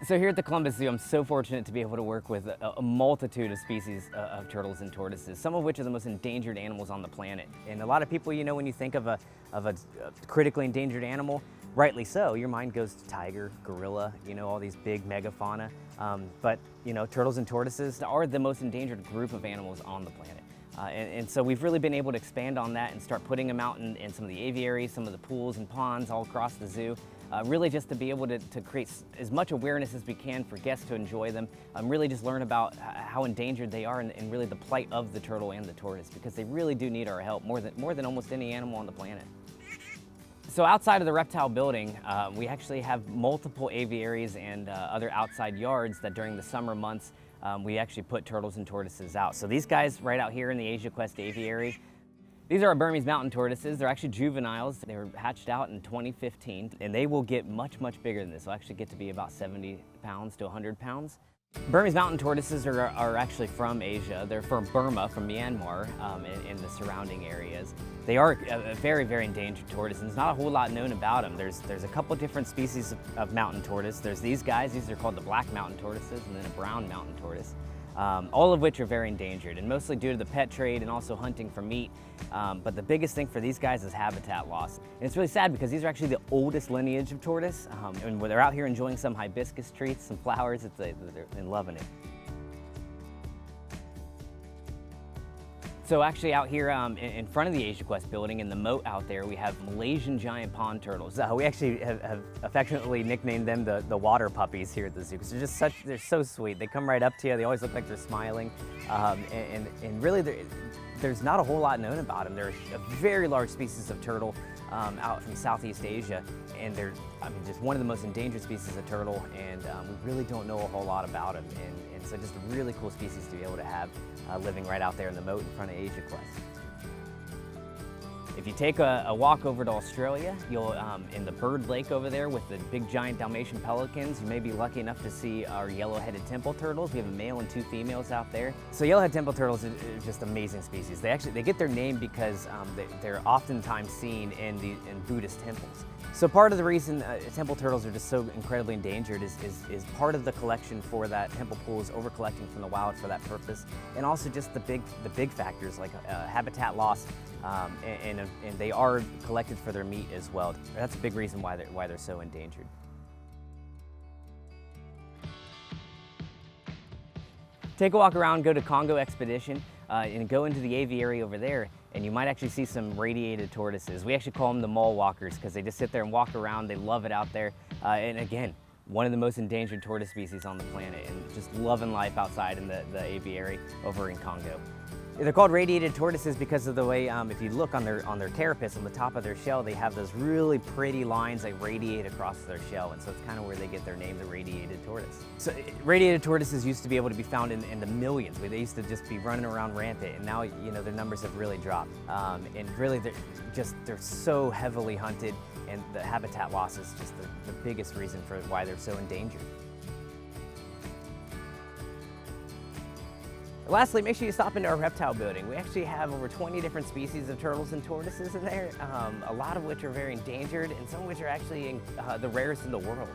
So here at the Columbus Zoo, I'm so fortunate to be able to work with a multitude of species of turtles and tortoises, some of which are the most endangered animals on the planet. And a lot of people, you know, when you think of a critically endangered animal, rightly so, your mind goes to tiger, gorilla, you know, all these big megafauna. But, you know, turtles and tortoises are the most endangered group of animals on the planet. And so we've really been able to expand on that and start putting them out in some of the aviaries, some of the pools and ponds all across the zoo. Really just to be able to create as much awareness as we can for guests to enjoy them. Really just learn about how endangered they are and really the plight of the turtle and the tortoise, because they really do need our help more than almost any animal on the planet. So outside of the reptile building, we actually have multiple aviaries and other outside yards that during the summer months we actually put turtles and tortoises out. So these guys right out here in the Asia Quest aviary, these are our Burmese mountain tortoises. They're actually juveniles. They were hatched out in 2015, and they will get much, much bigger than this. They'll actually get to be about 70 pounds to 100 pounds. Burmese mountain tortoises are actually from Asia. They're from Burma, from Myanmar, and the surrounding areas. They are a very, very endangered tortoise, and there's not a whole lot known about them. There's a couple different species of mountain tortoise. There's these guys. These are called the black mountain tortoises, and then a brown mountain tortoise. All of which are very endangered, and mostly due to the pet trade and also hunting for meat. But the biggest thing for these guys is habitat loss. And it's really sad because these are actually the oldest lineage of tortoise, and when they're out here enjoying some hibiscus trees, some flowers, they're loving it. So actually out here in front of the Asia Quest building, in the moat out there, we have Malaysian giant pond turtles. We actually have affectionately nicknamed them the water puppies here at the zoo, because they're so sweet. They come right up to you. They always look like they're smiling. And really there's not a whole lot known about them. They're a very large species of turtle out from Southeast Asia, and they're just one of the most endangered species of turtle, and we really don't know a whole lot about them. And so just a really cool species to be able to have living right out there in the moat in front of Asia Quest. If you take a walk over to Australia, you'll in the bird lake over there with the big giant Dalmatian pelicans, you may be lucky enough to see our yellow-headed temple turtles. We have a male and two females out there. So yellow-headed temple turtles are just amazing species. They get their name because they're oftentimes seen in Buddhist temples. So part of the reason temple turtles are just so incredibly endangered is part of the collection for that temple pool is over-collecting from the wild for that purpose, and also just the big factors like habitat loss, and they are collected for their meat as well. That's a big reason why they're so endangered. Take a walk around, go to Congo Expedition, and go into the aviary over there, and you might actually see some radiated tortoises. We actually call them the mall walkers because they just sit there and walk around. They love it out there. And again, one of the most endangered tortoise species on the planet, and just loving life outside in the aviary over in Congo. They're called radiated tortoises because of the way, if you look on their carapace, on the top of their shell, they have those really pretty lines that radiate across their shell, and so it's kind of where they get their name, the radiated tortoise. So radiated tortoises used to be able to be found in the millions. They used to just be running around rampant, and now, you know, their numbers have really dropped. And really, they're so heavily hunted, and the habitat loss is just the biggest reason for why they're so endangered. Lastly, make sure you stop into our reptile building. We actually have over 20 different species of turtles and tortoises in there, a lot of which are very endangered, and some of which are actually the rarest in the world.